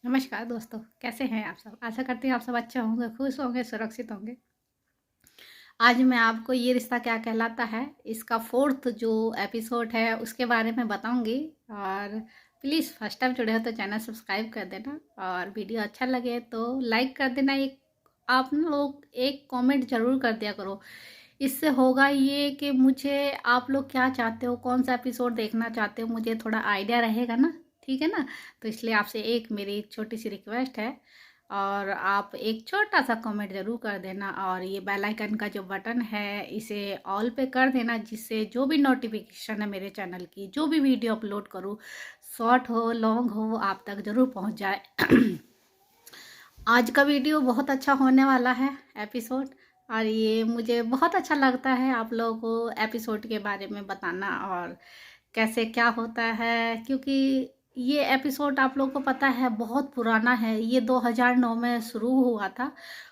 नमस्कार दोस्तों, कैसे हैं आप सब? आशा करती हूँ आप सब अच्छे होंगे, खुश होंगे, सुरक्षित होंगे। आज मैं आपको ये रिश्ता क्या कहलाता है, इसका 4th जो एपिसोड है उसके बारे में बताऊँगी। और प्लीज़ फर्स्ट टाइम जुड़े हो तो चैनल सब्सक्राइब कर देना और वीडियो अच्छा लगे तो लाइक कर देना। एक आप ना लोग एक कमेंट ज़रूर कर दिया करो। इससे होगा ये कि मुझे आप लोग क्या चाहते हो, कौन सा एपिसोड देखना चाहते हो, मुझे थोड़ा आइडिया रहेगा ना, ठीक है ना। तो इसलिए आपसे एक मेरी छोटी सी रिक्वेस्ट है और आप एक छोटा सा कमेंट ज़रूर कर देना और ये बेल आइकन का जो बटन है इसे ऑल पे कर देना, जिससे जो भी नोटिफिकेशन है मेरे चैनल की, जो भी वीडियो अपलोड करूँ, शॉर्ट हो लॉन्ग हो, आप तक ज़रूर पहुंच जाए। आज का वीडियो बहुत अच्छा होने वाला है एपिसोड, और ये मुझे बहुत अच्छा लगता है आप लोगों को एपिसोड के बारे में बताना और कैसे क्या होता है, क्योंकि ये एपिसोड आप लोगों को पता है बहुत पुराना है। ये 2009 में शुरू हुआ था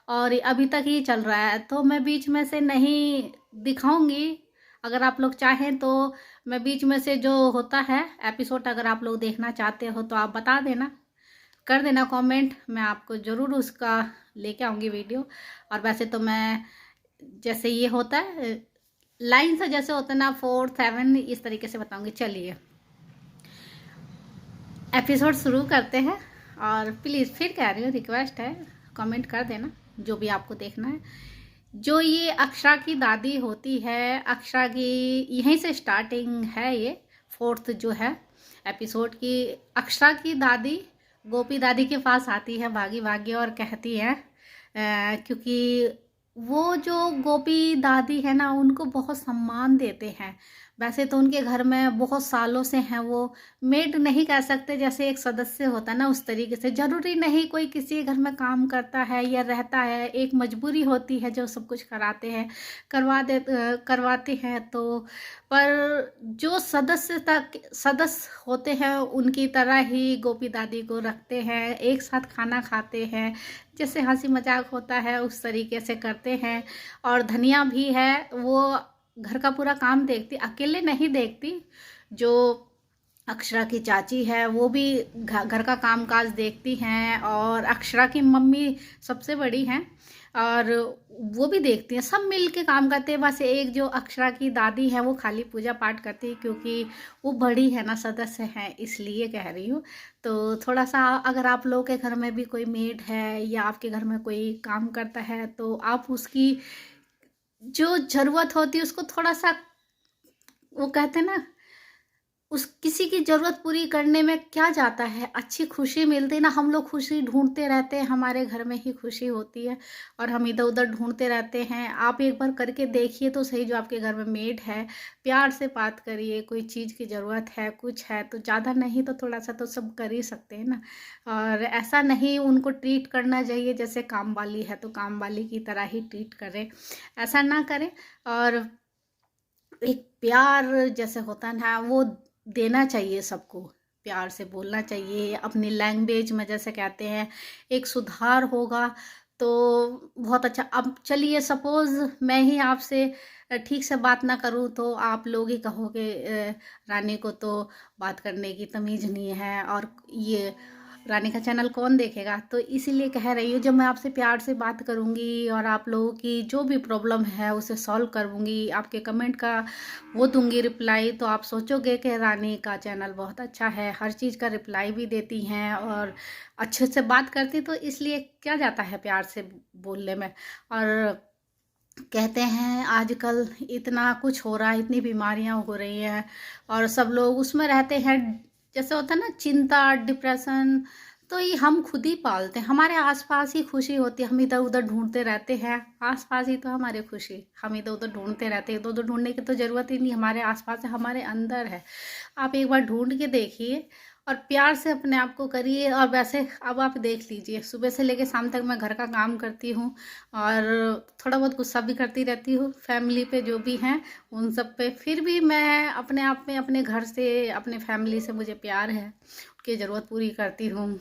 और अभी तक ही चल रहा है, तो मैं बीच में से नहीं दिखाऊंगी। अगर आप लोग चाहें तो मैं बीच में से जो होता है एपिसोड, अगर आप लोग देखना चाहते हो तो आप बता देना, कर देना कमेंट, मैं आपको ज़रूर उसका लेके आऊँगी वीडियो। और वैसे तो मैं जैसे ये होता है लाइन से, जैसे होता है ना 4, 7, इस तरीके से बताऊँगी। चलिए एपिसोड शुरू करते हैं। और प्लीज़ फिर कह रही हूँ, रिक्वेस्ट है, कमेंट कर देना जो भी आपको देखना है। जो ये अक्षरा की दादी होती है, अक्षरा की यहीं से स्टार्टिंग है ये 4th जो है एपिसोड की। अक्षरा की दादी गोपी दादी के पास आती है भागी भागी और कहती है क्योंकि वो जो गोपी दादी है ना, उनको बहुत सम्मान देते हैं। वैसे तो उनके घर में बहुत सालों से हैं वो, मेड नहीं कह सकते, जैसे एक सदस्य होता है ना उस तरीके से। ज़रूरी नहीं कोई किसी के घर में काम करता है या रहता है, एक मजबूरी होती है जो सब कुछ कराते हैं, करवाते हैं। तो पर जो सदस्य होते हैं उनकी तरह ही गोपी दादी को रखते हैं, एक साथ खाना खाते हैं, जैसे हंसी मजाक होता है उस तरीके से करते हैं। और धनिया भी है, वो घर का पूरा काम देखती, अकेले नहीं देखती। जो अक्षरा की चाची है वो भी घर का काम काज देखती हैं, और अक्षरा की मम्मी सबसे बड़ी हैं और वो भी देखती हैं, सब मिल के काम करते हैं। बस एक जो अक्षरा की दादी है वो खाली पूजा पाठ करती है, क्योंकि वो बड़ी है ना, सदस्य हैं, इसलिए कह रही हूँ। तो थोड़ा सा अगर आप लोगों के घर में भी कोई मेड है या आपके घर में कोई काम करता है तो आप उसकी जो ज़रूरत होती है उसको थोड़ा सा, वो कहते हैं ना, उस किसी की ज़रूरत पूरी करने में क्या जाता है, अच्छी खुशी मिलती है ना। हम लोग खुशी ढूंढते रहते हैं, हमारे घर में ही खुशी होती है और हम इधर उधर ढूंढते रहते हैं। आप एक बार करके देखिए तो सही, जो आपके घर में मेड है, प्यार से बात करिए। कोई चीज़ की ज़रूरत है, कुछ है तो ज़्यादा नहीं तो थोड़ा सा तो सब कर ही सकते हैं ना। और ऐसा नहीं उनको ट्रीट करना चाहिए जैसे काम वाली है तो काम वाली की तरह ही ट्रीट करें, ऐसा ना करें। और एक प्यार जैसे होता है ना, वो देना चाहिए सबको, प्यार से बोलना चाहिए अपनी लैंग्वेज में, जैसे कहते हैं एक सुधार होगा तो बहुत अच्छा। अब चलिए सपोज़ मैं ही आपसे ठीक से बात ना करूँ तो आप लोग ही कहोगे रानी को तो बात करने की तमीज़ नहीं है, और ये रानी का चैनल कौन देखेगा। तो इसीलिए कह रही हूँ, जब मैं आपसे प्यार से बात करूँगी और आप लोगों की जो भी प्रॉब्लम है उसे सॉल्व करूँगी, आपके कमेंट का वो दूंगी रिप्लाई, तो आप सोचोगे कि रानी का चैनल बहुत अच्छा है, हर चीज़ का रिप्लाई भी देती हैं और अच्छे से बात करती। तो इसलिए क्या जाता है प्यार से बोलने में। और कहते हैं आजकल इतना कुछ हो रहा है, इतनी बीमारियां हो रही हैं और सब लोग उसमें रहते हैं, जैसे होता है ना चिंता, डिप्रेशन। तो ये हम खुद ही पालते हैं, हमारे आसपास ही खुशी होती है, हम इधर उधर ढूंढते रहते हैं, आसपास ही तो हमारे खुशी, हम इधर उधर ढूंढते रहते हैं। इधर उधर ढूंढने की तो ज़रूरत ही नहीं, हमारे आसपास है, हमारे अंदर है। आप एक बार ढूंढ के देखिए और प्यार से अपने आप को करिए। और वैसे अब आप देख लीजिए, सुबह से लेकर शाम तक मैं घर का काम करती हूँ और थोड़ा बहुत गुस्सा भी करती रहती हूँ फैमिली पे, जो भी हैं उन सब पे। फिर भी मैं अपने आप में, अपने घर से, अपने फैमिली से मुझे प्यार है, उनकी ज़रूरत पूरी करती हूँ,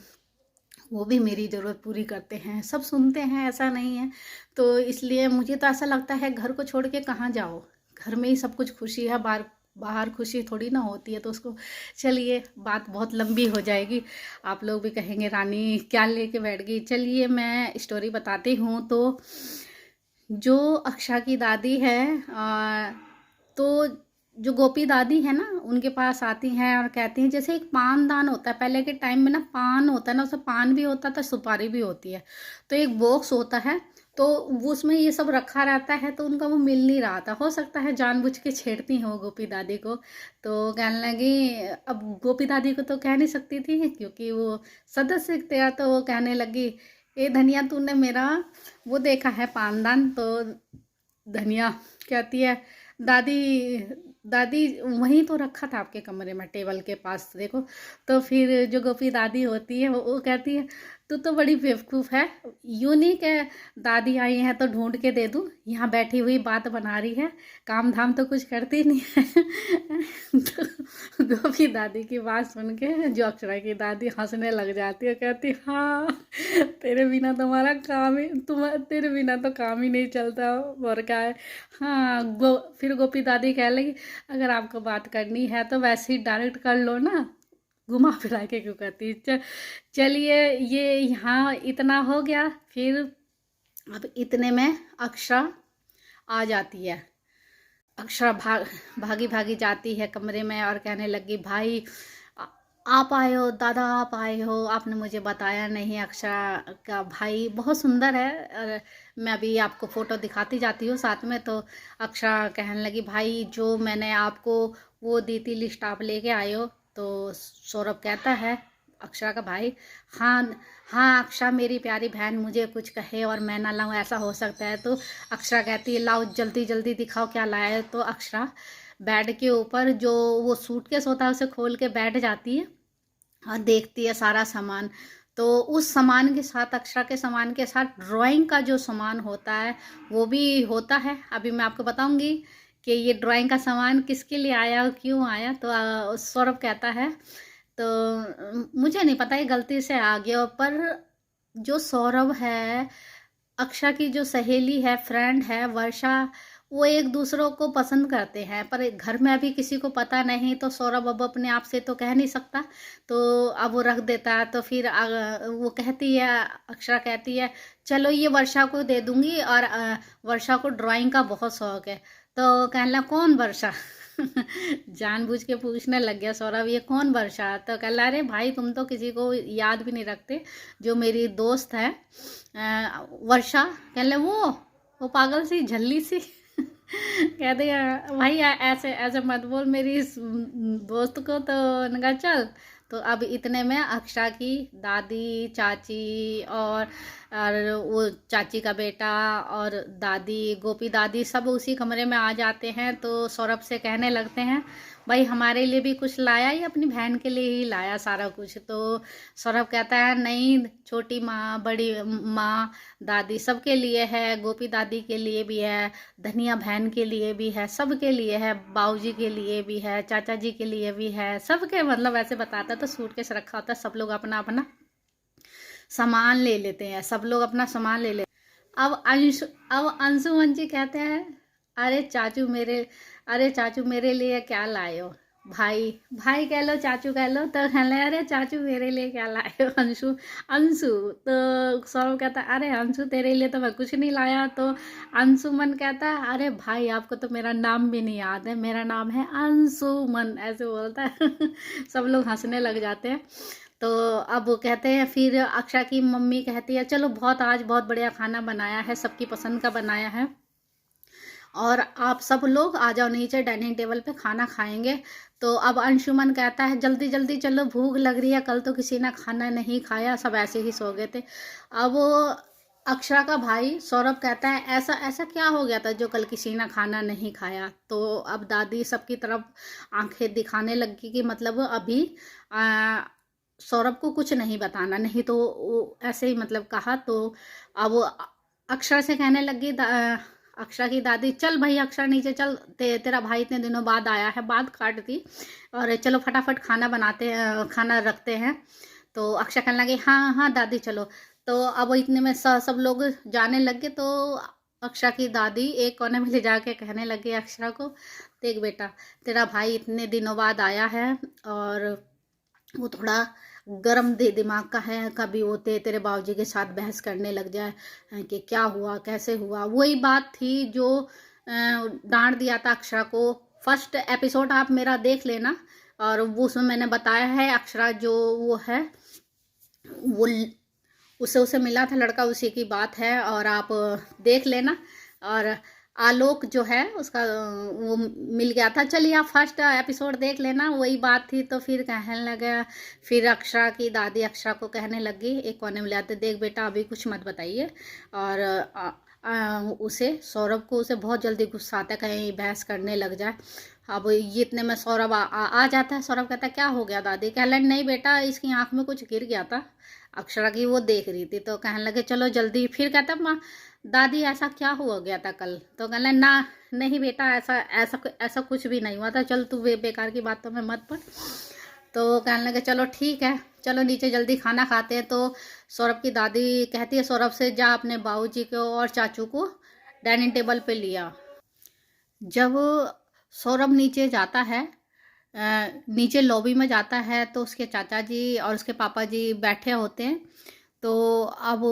वो भी मेरी ज़रूरत पूरी करते हैं, सब सुनते हैं, ऐसा नहीं है। तो इसलिए मुझे तो ऐसा लगता है घर को छोड़ के कहाँ जाओ, घर में ही सब कुछ खुशी है। बाहर बाहर खुशी थोड़ी ना होती है, तो उसको चलिए बात बहुत लंबी हो जाएगी, आप लोग भी कहेंगे रानी क्या लेके बैठ गई। चलिए मैं स्टोरी बताती हूँ। तो जो अक्षा की दादी है तो जो गोपी दादी है ना, उनके पास आती हैं और कहती हैं, जैसे एक पान दान होता है पहले के टाइम में ना, पान होता है ना, उसमें पान भी होता था, सुपारी भी होती है, तो एक बॉक्स होता है, तो वो उसमें ये सब रखा रहता है, तो उनका वो मिल नहीं रहा था, हो सकता है जानबूझ के छेड़ती हो गोपी दादी को। तो कहने लगी, अब गोपी दादी को तो कह नहीं सकती थी क्योंकि वो सदस्य थे, तो वो कहने लगी, ए धनिया तूने मेरा वो देखा है पानदान? तो धनिया कहती है, दादी दादी वहीं तो रखा था आपके कमरे में, टेबल के पास देखो। तो फिर जो गोपी दादी होती है वो कहती है, तू तो बड़ी बेवकूफ़ है, यूँ नहीं कि दादी आई हैं तो ढूंढ के दे दूँ, यहाँ बैठी हुई बात बना रही है, काम धाम तो कुछ करती नहीं है। तो गोपी दादी की बात सुन के जो अक्षरा की दादी हंसने लग जाती है, कहती, हाँ तेरे बिना तुम्हारा काम ही तेरे बिना तो काम ही नहीं चलता, और क्या है। हाँ फिर गोपी दादी कह लगी, अगर आपको बात करनी है तो वैसे ही डायरेक्ट कर लो ना, घुमा फिरा के क्यों करती। चलिए ये यहाँ इतना हो गया। फिर अब इतने में अक्षरा आ जाती है। अक्षरा भागी भागी जाती है कमरे में और कहने लगी, भाई आप आए हो, दादा आप आए हो, आपने मुझे बताया नहीं। अक्षरा का भाई बहुत सुंदर है, और मैं अभी आपको फ़ोटो दिखाती जाती हूँ साथ में। तो अक्षरा कहने लगी, भाई जो मैंने आपको वो दी थी लिस्ट आप लेके आए हो? तो सौरभ कहता है, अक्षरा का भाई, हाँ हाँ अक्षरा मेरी प्यारी बहन मुझे कुछ कहे और मैं ना लाऊं, ऐसा हो सकता है? तो अक्षरा कहती है, लाओ जल्दी जल्दी दिखाओ क्या लाया है। तो अक्षरा बेड के ऊपर जो वो सूटकेस होता है उसे खोल के बैठ जाती है और देखती है सारा सामान। तो उस सामान के साथ, अक्षरा के सामान के साथ ड्राइंग का जो सामान होता है वो भी होता है। अभी मैं आपको बताऊंगी कि ये ड्राइंग का सामान किसके लिए आया और क्यों आया। तो सौरभ कहता है, तो मुझे नहीं पता, ये गलती से आ गया, पर जो सौरभ है, अक्षा की जो सहेली है, फ्रेंड है वर्षा, वो एक दूसरों को पसंद करते हैं, पर घर में अभी किसी को पता नहीं, तो सौरभ अब अपने आप से तो कह नहीं सकता, तो अब वो रख देता है। तो फिर वो कहती है, अक्षरा कहती है, चलो ये वर्षा को दे दूंगी, और वर्षा को ड्राइंग का बहुत शौक है। तो कहने लगा, कौन वर्षा? जानबूझ के पूछने लग गया सौरभ, ये कौन वर्षा? तो कह रहा, अरे भाई तुम तो किसी को याद भी नहीं रखते, जो मेरी दोस्त है वर्षा। कह ले, वो पागल सी झल्ली सी। कहते भाई ऐसे ऐसे मत बोल मेरी इस दोस्त को। तो नगा चल। तो अब इतने में अक्षरा की दादी, चाची और वो चाची का बेटा और दादी, गोपी दादी, सब उसी कमरे में आ जाते हैं। तो सौरभ से कहने लगते हैं, भाई हमारे लिए भी कुछ लाया, ही अपनी बहन के लिए ही लाया सारा कुछ? तो सौरभ कहता है, नहीं, छोटी माँ, बड़ी माँ, दादी सबके लिए है, गोपी दादी के लिए भी है, धनिया बहन के लिए भी है, सबके लिए है, बाऊजी के लिए भी है, चाचा जी के लिए भी है, सबके, मतलब ऐसे बताता। तो सूटकेस रखा होता है, सब लोग अपना अपना सामान ले लेते हैं, सब लोग अपना सामान ले लेते। अब अंशुमन जी कहते हैं, अरे चाचू मेरे लिए क्या लाए हो? भाई भाई कह लो, चाचू कह लो। तो कहने, अरे चाचू मेरे लिए क्या लाए हो? अंशु अंशु। तो सौरभ कहता, अरे अंशु तेरे लिए तो मैं कुछ नहीं लाया। तो अंशुमन कहता, अरे भाई आपको तो मेरा नाम भी नहीं याद है, मेरा नाम है अंशुमन, ऐसे बोलता है। सब लोग हंसने लग जाते हैं। तो अब वो कहते हैं, फिर अक्षा की मम्मी कहती है, चलो आज बहुत बढ़िया खाना बनाया है, सबकी पसंद का बनाया है, और आप सब लोग आ जाओ नीचे, डाइनिंग टेबल पे खाना खाएंगे। तो अब अंशुमन कहता है, जल्दी जल्दी चलो, भूख लग रही है, कल तो किसी ने खाना नहीं खाया, सब ऐसे ही सो गए थे। अब अक्षरा का भाई सौरभ कहता है, ऐसा ऐसा क्या हो गया था जो कल किसी ने खाना नहीं खाया? तो अब दादी सबकी तरफ आंखें दिखाने लगी कि मतलब अभी सौरभ को कुछ नहीं बताना, नहीं तो वो ऐसे ही मतलब कहा। तो अब वो अक्षरा से कहने लगी, अक्षरा की दादी, चल भाई अक्षरा नीचे चल, तेरा भाई इतने दिनों बाद आया है, बात काट दी, और चलो फटाफट खाना बनाते हैं, खाना रखते हैं। तो अक्षरा कहने लगी, हाँ हाँ दादी चलो। तो अब इतने में सब लोग जाने लग गए। तो अक्षरा की दादी एक कोने में ले जाके कहने लगी अक्षरा को, देख बेटा, तेरा भाई इतने दिनों बाद आया है और वो थोड़ा गरम दिमाग का है। कभी होते तेरे बाबूजी के साथ बहस करने लग जाए कि क्या हुआ कैसे हुआ। वही बात थी जो डांट दिया था अक्षरा को। फर्स्ट एपिसोड आप मेरा देख लेना, और वो उसमें मैंने बताया है अक्षरा जो वो है वो उसे मिला था लड़का, उसी की बात है, और आप देख लेना। और आलोक जो है उसका वो मिल गया था। चलिए आप फर्स्ट एपिसोड देख लेना, वही बात थी। तो फिर कहने लगा, फिर अक्षरा की दादी अक्षरा को कहने लगी एक कोने में ले आते, देख बेटा अभी कुछ मत बताइए। और उसे सौरभ को उसे बहुत जल्दी गुस्सा आता है, कहीं बहस करने लग जाए। अब ये इतने में सौरभ आ जाता है। सौरभ कहता है क्या हो गया दादी? कह लगे नहीं बेटा, इसकी आंख में कुछ गिर गया था। अक्षरा की वो देख रही थी तो कहने लगे चलो जल्दी। फिर कहता माँ दादी ऐसा क्या हुआ गया था कल? तो कहने ना नहीं बेटा, ऐसा ऐसा ऐसा कुछ भी नहीं हुआ था, चल तू बेकार की बातों में मत पड़। तो कहने लगे चलो ठीक है, चलो नीचे जल्दी खाना खाते हैं। तो सौरभ की दादी कहती है सौरभ से, जा अपने बाबूजी को और चाचू को डाइनिंग टेबल पे लिया। जब सौरभ नीचे जाता है, नीचे लॉबी में जाता है, तो उसके चाचा जी और उसके पापा जी बैठे होते हैं। तो अब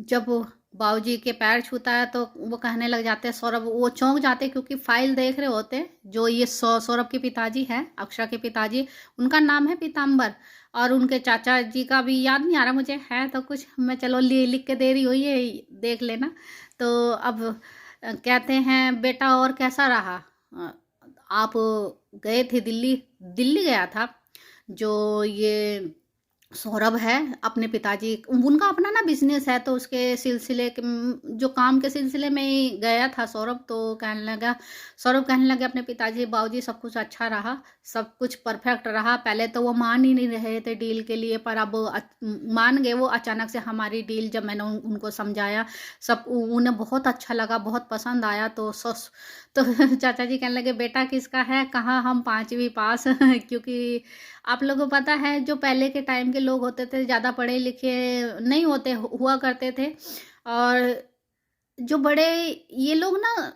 जब बाबूजी के पैर छूता है तो वो कहने लग जाते हैं, सौरभ वो चौंक जाते हैं क्योंकि फाइल देख रहे होते हैं। जो ये सौरभ के पिताजी हैं, अक्षरा के पिताजी, उनका नाम है पीताम्बर। और उनके चाचा जी का भी याद नहीं आ रहा मुझे, है तो कुछ मैं चलो लिख के दे रही हूँ, ये देख लेना। तो अब कहते हैं बेटा और कैसा रहा? आप गए थे दिल्ली? दिल्ली गया था। जो ये सौरभ है अपने पिताजी, उनका अपना ना बिजनेस है, तो उसके सिलसिले जो काम के सिलसिले में ही गया था सौरभ। तो सौरभ कहने लगे अपने पिताजी बाबूजी सब कुछ अच्छा रहा, सब कुछ परफेक्ट रहा। पहले तो वो मान ही नहीं रहे थे डील के लिए, पर अब मान गए वो अचानक से हमारी डील। जब मैंने उनको समझाया, सब उन्हें बहुत अच्छा लगा, बहुत पसंद आया। तो चाचा जी कहने लगे बेटा किसका है? कहाँ हम 5वीं पास क्योंकि आप लोगों को पता है जो पहले के टाइम के लोग होते थे ज़्यादा पढ़े लिखे नहीं होते हुआ करते थे। और जो बड़े ये लोग ना,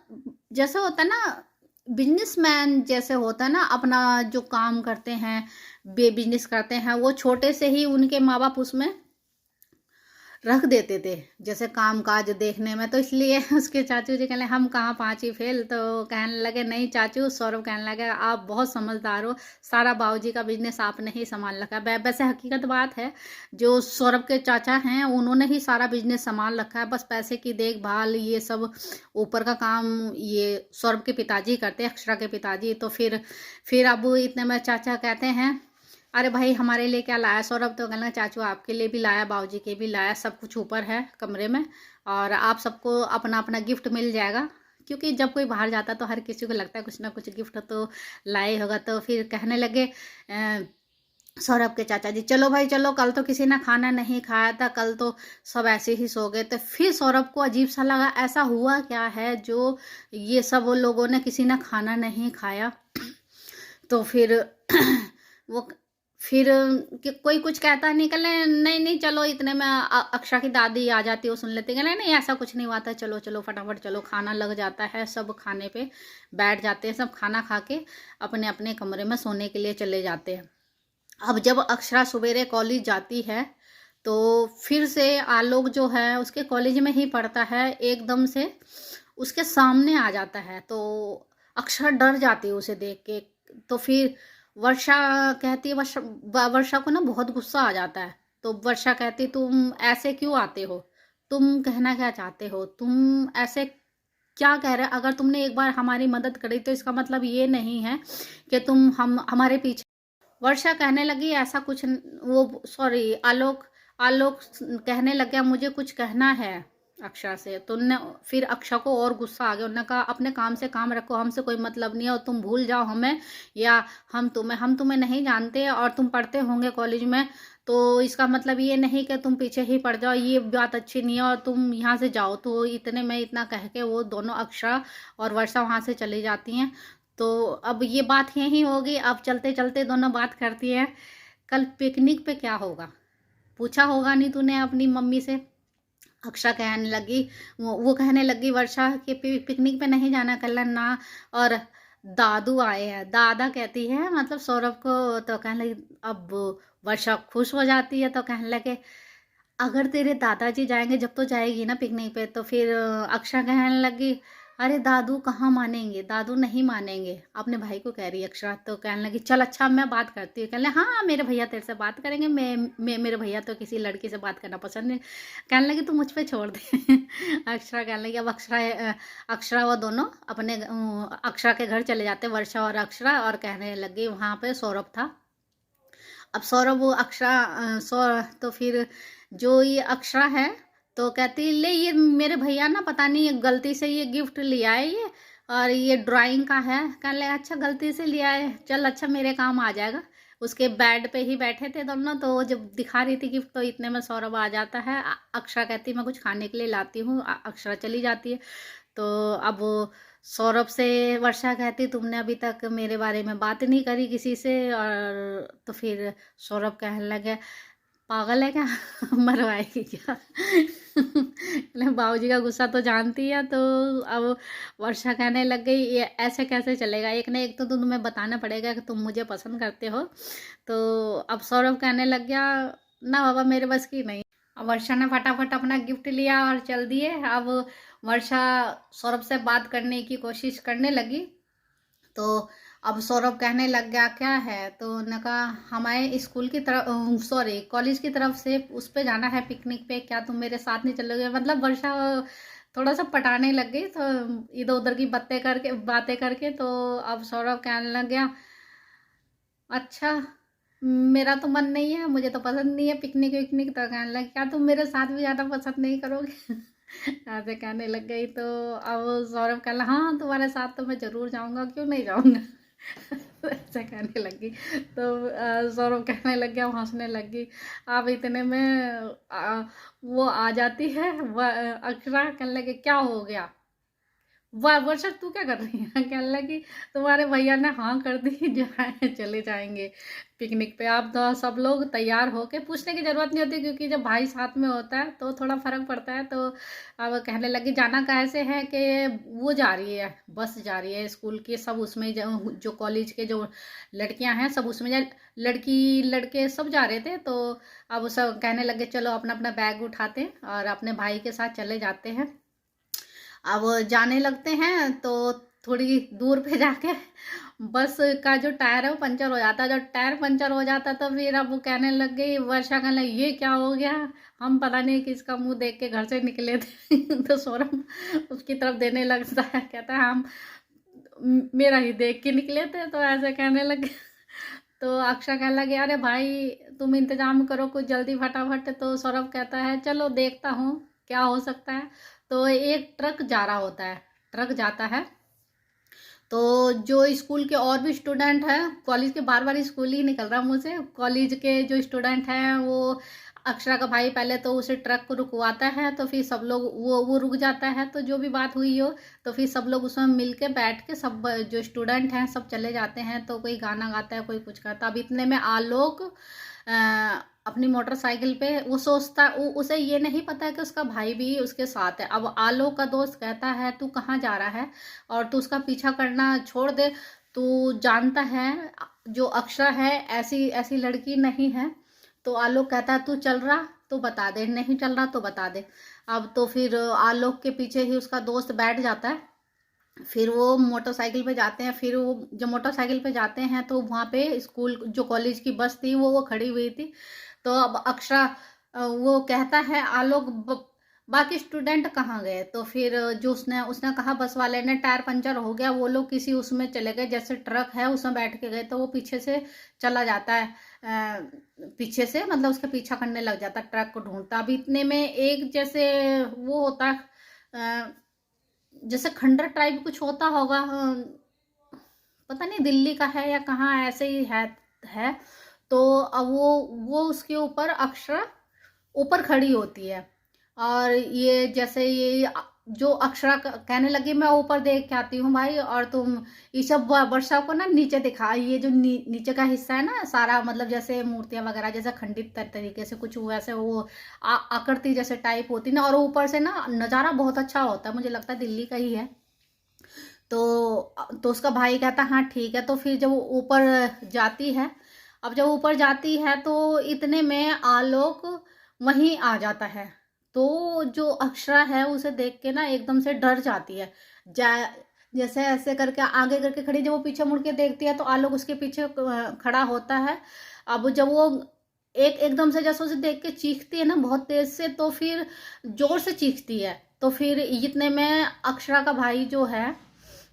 जैसे होता है ना बिजनेसमैन, जैसे होता है ना अपना जो काम करते हैं, बिजनेस करते हैं, वो छोटे से ही उनके माँ बाप उसमें रख देते थे जैसे काम काज देखने में। तो इसलिए उसके चाचू जी कहने हम कहाँ 5वीं फेल। तो कहने लगे नहीं चाचू, सौरभ कहने लगे आप बहुत समझदार हो, सारा बाबूजी का बिजनेस आपने ही संभाल रखा है। वैसे हकीकत बात है, जो सौरभ के चाचा हैं उन्होंने ही सारा बिजनेस संभाल रखा है, बस पैसे की देखभाल ये सब ऊपर का काम ये सौरभ के पिताजी करते हैं, अक्षरा के पिताजी। तो फिर अब इतने में चाचा कहते हैं अरे भाई हमारे लिए क्या लाया सौरभ? तो कहना चाचू आपके लिए भी लाया, बाबूजी के भी लाया, सब कुछ ऊपर है कमरे में, और आप सबको अपना अपना गिफ्ट मिल जाएगा। क्योंकि जब कोई बाहर जाता तो हर किसी को लगता है कुछ ना कुछ गिफ्ट तो लाए होगा। तो फिर कहने लगे सौरभ के चाचा जी चलो भाई चलो, कल तो किसी ने खाना नहीं खाया था, कल तो सब ऐसे ही सो गए थे। फिर सौरभ को अजीब सा लगा, ऐसा हुआ क्या है जो ये सब लोगों ने किसी ने खाना नहीं खाया। तो फिर वो फिर कि कोई कुछ कहता नहीं, कहले नहीं नहीं चलो, इतने में अक्षरा की दादी आ जाती है, वो सुन लेती, कहले नहीं ऐसा कुछ नहीं हुआ था, चलो चलो फटाफट चलो। खाना लग जाता है, सब खाने पे बैठ जाते हैं, सब खाना खा के अपने अपने कमरे में सोने के लिए चले जाते हैं। अब जब अक्षरा सवेरे कॉलेज जाती है तो फिर से आलोक जो है उसके कॉलेज में ही पढ़ता है, एकदम से उसके सामने आ जाता है। तो अक्षरा डर जाती है उसे देख के। तो फिर वर्षा कहती है, वर्षा को ना बहुत गुस्सा आ जाता है। तो वर्षा कहती तुम ऐसे क्यों आते हो? तुम कहना क्या चाहते हो? तुम ऐसे क्या कह रहे? अगर तुमने एक बार हमारी मदद करी तो इसका मतलब ये नहीं है कि तुम हमारे पीछे। वर्षा कहने लगी ऐसा कुछ वो सॉरी आलोक आलोक कहने लग गया मुझे कुछ कहना है अक्षरा से। तो उनने फिर अक्षरा को और गुस्सा आ गया। उन्होंने कहा अपने काम से काम रखो, हमसे कोई मतलब नहीं है, और तुम भूल जाओ हमें या हम तुम्हें नहीं जानते, और तुम पढ़ते होंगे कॉलेज में, तो इसका मतलब ये नहीं कि तुम पीछे ही पड़ जाओ, ये बात अच्छी नहीं है और तुम यहाँ से जाओ। तो इतने में इतना कह के वो दोनों अक्षरा और वर्षा वहाँ से चली जाती हैं। तो अब ये बात यहीं होगी। अब चलते चलते दोनों बात करती है कल पिकनिक पे क्या होगा, पूछा होगा नहीं तूने अपनी मम्मी से? अक्षरा कहने लगी, वो कहने लगी वर्षा कि पिकनिक पे नहीं जाना कल ना, और दादू आए हैं। दादा कहती है मतलब सौरभ को, तो कहने लगी, अब वर्षा खुश हो जाती है, तो कहने लगे अगर तेरे दादाजी जाएंगे, जब तो जाएगी ना पिकनिक पे, तो फिर अक्षरा कहने लगी अरे दादू कहाँ मानेंगे, दादू नहीं मानेंगे, अपने भाई को कह रही है अक्षरा। तो कहने लगी चल अच्छा मैं बात करती हूँ। कहने लगे हाँ मेरे भैया तेरे से बात करेंगे, मेरे भैया तो किसी लड़की से बात करना पसंद नहीं। कहने लगी तू मुझ पे छोड़ दे। अक्षरा कहने लगी, अब अक्षरा वो दोनों अपने अक्षरा के घर चले जाते, वर्षा और अक्षरा, और कहने लगी वहाँ पे सौरभ था। अब सौरभ वो अक्षरा तो फिर जो ये अक्षरा है तो कहती ले ये मेरे भैया ना पता नहीं गलती से ये गिफ्ट लिया है ये, और ये ड्राइंग का है। कहने लगे अच्छा गलती से लिया है, चल अच्छा मेरे काम आ जाएगा। उसके बेड पे ही बैठे थे दोनों, तो जब दिखा रही थी गिफ्ट तो इतने में सौरभ आ जाता है। अक्षरा कहती मैं कुछ खाने के लिए लाती हूँ, अक्षरा चली जाती है। तो अब सौरभ से वर्षा कहती तुमने अभी तक मेरे बारे में बात नहीं करी किसी से, और तो फिर सौरभ कहने लगे पागल है क्या, मरवाएगी क्या। बाबूजी का गुस्सा तो जानती है। तो अब वर्षा कहने लग गई ये ऐसे कैसे चलेगा, एक ना एक तो तुम्हें बताना पड़ेगा कि तुम मुझे पसंद करते हो। तो अब सौरभ कहने लग गया ना बाबा मेरे बस की नहीं। अब वर्षा ने फटाफट अपना गिफ्ट लिया और चल दिए। अब वर्षा सौरभ से बात करने की कोशिश करने लगी, तो अब सौरभ कहने लग गया क्या है, तो उन्होंने कहा हमारे स्कूल की तरफ सॉरी कॉलेज की तरफ से उस पे जाना है पिकनिक पे, क्या तुम मेरे साथ नहीं चलोगे। मतलब वर्षा थोड़ा सा पटाने लग गई, तो इधर उधर की बातें करके तो अब सौरभ कहने लग गया अच्छा मेरा तो मन नहीं है, मुझे तो पसंद नहीं है पिकनिक विकनिक। तो कहने लगे क्या तुम मेरे साथ भी ज़्यादा पसंद नहीं करोगे। ऐसे कहने लग गई। तो अब सौरभ कहला हाँ तुम्हारे साथ तो मैं ज़रूर जाऊंगा, क्यों नहीं जाऊंगा। ऐसे कहने लगी। तो सौरभ कहने लग गया, हंसने लगी। अब इतने में वो आ जाती है अक्षरा। कहने लगे क्या हो गया वर्षा तू क्या कर रही है। कहने लगी तुम्हारे भैया ने हाँ कर दी, चले जाएंगे पिकनिक पे। आप तो सब लोग तैयार होके, पूछने की जरूरत नहीं होती क्योंकि जब भाई साथ में होता है तो थोड़ा फर्क पड़ता है। तो अब कहने लगी जाना कैसे है कि वो जा रही है, बस जा रही है स्कूल की, सब उसमें जो कॉलेज के जो लड़कियां हैं सब उसमें लड़की लड़के सब जा रहे थे। तो अब सब कहने लगे चलो अपना अपना बैग उठाते हैं और अपने भाई के साथ चले जाते हैं। अब जाने लगते हैं तो थोड़ी दूर पे जाके बस का जो टायर है वो पंचर हो जाता है। जब टायर पंचर हो जाता है तो फिर अब वो कहने लग गई, वर्षा कहने लगी ये क्या हो गया, हम पता नहीं किसका मुंह देख के घर से निकले थे। तो सौरभ उसकी तरफ देने लगता है, कहता है हम मेरा ही देख के निकले थे। तो ऐसे कहने लगे। तो अक्षय कहने लगे अरे भाई तुम इंतजाम करो कुछ जल्दी फटाफट। तो सौरभ कहता है चलो देखता हूँ क्या हो सकता है। तो एक ट्रक जा रहा होता है, ट्रक जाता है तो जो स्कूल के और भी स्टूडेंट हैं, कॉलेज के बार बार स्कूल ही निकल रहा मुझे, कॉलेज के जो स्टूडेंट हैं वो अक्षरा का भाई पहले तो उसे ट्रक को रुकवाता है, तो फिर सब लोग वो रुक जाता है। तो जो भी बात हुई हो तो फिर सब लोग उसमें मिल के बैठ के सब जो स्टूडेंट हैं सब चले जाते हैं। तो कोई गाना गाता है कोई कुछ करता। अब इतने में आलोक अपनी मोटरसाइकिल पे, वो सोचता उसे ये नहीं पता है कि उसका भाई भी उसके साथ है। अब आलोक का दोस्त कहता है तू कहाँ जा रहा है और तू उसका पीछा करना छोड़ दे, तू जानता है जो अक्षरा है ऐसी ऐसी लड़की नहीं है। तो आलोक कहता है तू चल रहा तो बता दे, नहीं चल रहा तो बता दे। अब तो फिर आलोक के पीछे ही उसका दोस्त बैठ जाता है। फिर वो मोटरसाइकिल पे जाते हैं। फिर वो जब मोटरसाइकिल पे जाते हैं तो वहाँ पे स्कूल जो कॉलेज की बस थी वो खड़ी हुई थी। तो अब अक्षरा वो कहता है आलोक बाकी स्टूडेंट कहाँ गए। तो फिर जो उसने कहा बस वाले ने टायर पंचर हो गया, वो लोग किसी उसमें चले गए जैसे ट्रक है उसमें बैठ के गए। तो वो पीछे से चला जाता है, पीछे से मतलब उसके पीछा करने लग जाता है, ट्रक को ढूंढता। अब इतने में एक जैसे वो होता है जैसे खंडर टाइप कुछ होता होगा, पता नहीं दिल्ली का है या कहाँ ऐसे ही है। तो अब वो उसके ऊपर अक्षरा ऊपर खड़ी होती है और ये जैसे ये जो अक्षरा कहने लगी मैं ऊपर देख के आती हूँ भाई, और तुम ये सब वर्षा को ना नीचे दिखा, ये जो नीचे का हिस्सा है ना सारा, मतलब जैसे मूर्तियां वगैरह जैसे खंडित तरीके से कुछ वैसे वो आकृति जैसे टाइप होती ना, और ऊपर से ना नज़ारा बहुत अच्छा होता है, मुझे लगता है दिल्ली का ही है। तो उसका भाई कहता हाँ ठीक है। तो फिर जब वो ऊपर जाती है, अब जब ऊपर जाती है तो इतने में आलोक वहीं आ जाता है। तो जो अक्षरा है उसे देख के ना एकदम से डर जाती है, जा जैसे ऐसे करके आगे करके खड़ी, जब वो पीछे मुड़ के देखती है तो आलोक उसके पीछे खड़ा होता है। अब जब वो एकदम से जैसे उसे देख के चीखती है ना बहुत तेज से, तो फिर जोर से चीखती है। तो फिर इतने में अक्षरा का भाई जो है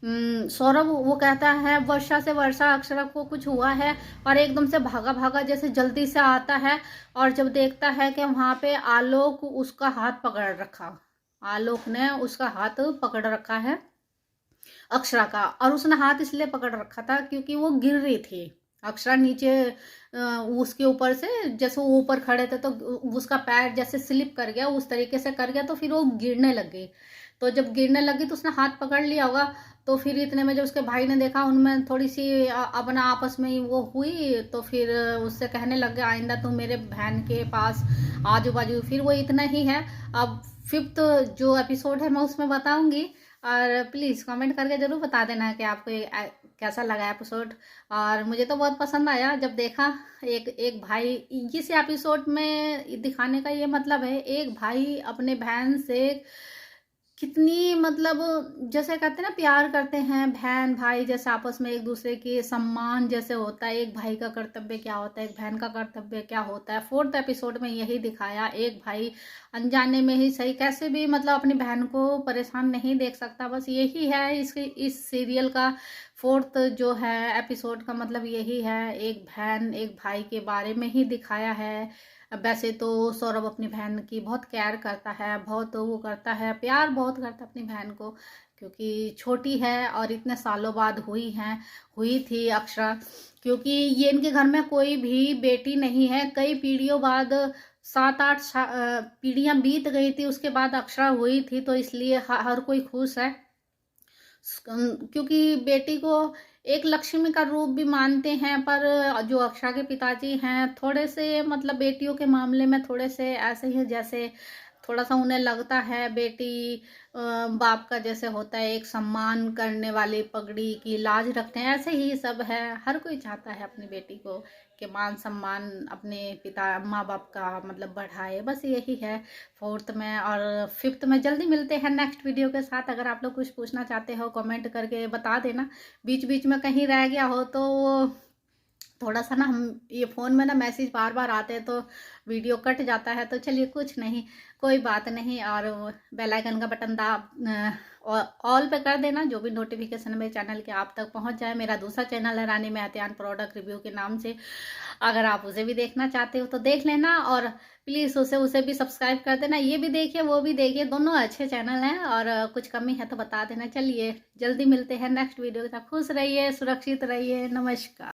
सौरभ, वो कहता है वर्षा से, वर्षा अक्षरा को कुछ हुआ है, और एकदम से भागा भागा जैसे जल्दी से आता है। और जब देखता है कि वहां पे आलोक उसका हाथ पकड़ रखा, आलोक ने उसका हाथ पकड़ रखा है अक्षरा का। और उसने हाथ इसलिए पकड़ रखा था क्योंकि वो गिर रही थी अक्षरा नीचे, उसके ऊपर से जैसे वो ऊपर खड़े थे तो उसका पैर जैसे स्लिप कर गया, उस तरीके से कर गया, तो फिर वो गिरने लग गई। तो जब गिरने लगी तो उसने हाथ पकड़ लिया होगा। तो फिर इतने में जब उसके भाई ने देखा, उनमें थोड़ी सी अपना आपस में ही वो हुई, तो फिर उससे कहने लग गया आइंदा तुम मेरे बहन के पास आजू बाजू। फिर वो इतना ही है। अब 5th जो एपिसोड है मैं उसमें बताऊंगी, और प्लीज़ कमेंट करके ज़रूर बता देना कि आपको कैसा लगा एपिसोड। और मुझे तो बहुत पसंद आया जब देखा एक भाई, इस एपिसोड में दिखाने का ये मतलब है एक भाई अपने बहन से कितनी, मतलब जैसे कहते हैं ना प्यार करते हैं बहन भाई, जैसे आपस में एक दूसरे के सम्मान जैसे होता है, एक भाई का कर्तव्य क्या होता है, एक बहन का कर्तव्य क्या होता है। 4th एपिसोड में यही दिखाया, एक भाई अनजाने में ही सही कैसे भी मतलब अपनी बहन को परेशान नहीं देख सकता। बस यही है इस सीरियल का 4th जो है एपिसोड का मतलब यही है, एक बहन एक भाई के बारे में ही दिखाया है। वैसे तो सौरभ अपनी बहन की बहुत केयर करता है, बहुत वो करता है, प्यार बहुत करता है अपनी बहन को, क्योंकि छोटी है और इतने सालों बाद हुई थी अक्षरा। क्योंकि ये इनके घर में कोई भी बेटी नहीं है, कई पीढ़ियों बाद 7-8 पीढ़ियां बीत गई थी उसके बाद अक्षरा हुई थी, तो इसलिए हर कोई खुश है। क्योंकि बेटी को एक लक्ष्मी का रूप भी मानते हैं, पर जो अक्षरा के पिताजी हैं थोड़े से मतलब बेटियों के मामले में थोड़े से ऐसे ही, जैसे थोड़ा सा उन्हें लगता है बेटी बाप का जैसे होता है, एक सम्मान करने वाली पगड़ी की लाज रखते हैं, ऐसे ही सब है। हर कोई चाहता है अपनी बेटी को कि मान सम्मान अपने पिता माँ बाप का मतलब बढ़ाए, बस यही है 4th में। और 5th में जल्दी मिलते हैं नेक्स्ट वीडियो के साथ। अगर आप लोग कुछ पूछना चाहते हो कमेंट करके बता देना, बीच बीच में कहीं रह गया हो तो थोड़ा सा ना, हम ये फ़ोन में ना मैसेज बार बार आते हैं तो वीडियो कट जाता है, तो चलिए कुछ नहीं, कोई बात नहीं। और बेल आइकन का बटन ऑल पे कर देना, जो भी नोटिफिकेशन मेरे चैनल के आप तक पहुंच जाए। मेरा दूसरा चैनल है रानी मेहतियान प्रोडक्ट रिव्यू के नाम से, अगर आप उसे भी देखना चाहते हो तो देख लेना, और प्लीज़ उसे भी सब्सक्राइब कर देना। ये भी देखिए वो भी देखिए, दोनों अच्छे चैनल हैं, और कुछ कमी है तो बता देना। चलिए जल्दी मिलते हैं नेक्स्ट वीडियो के साथ। खुश रहिए, सुरक्षित रहिए, नमस्कार।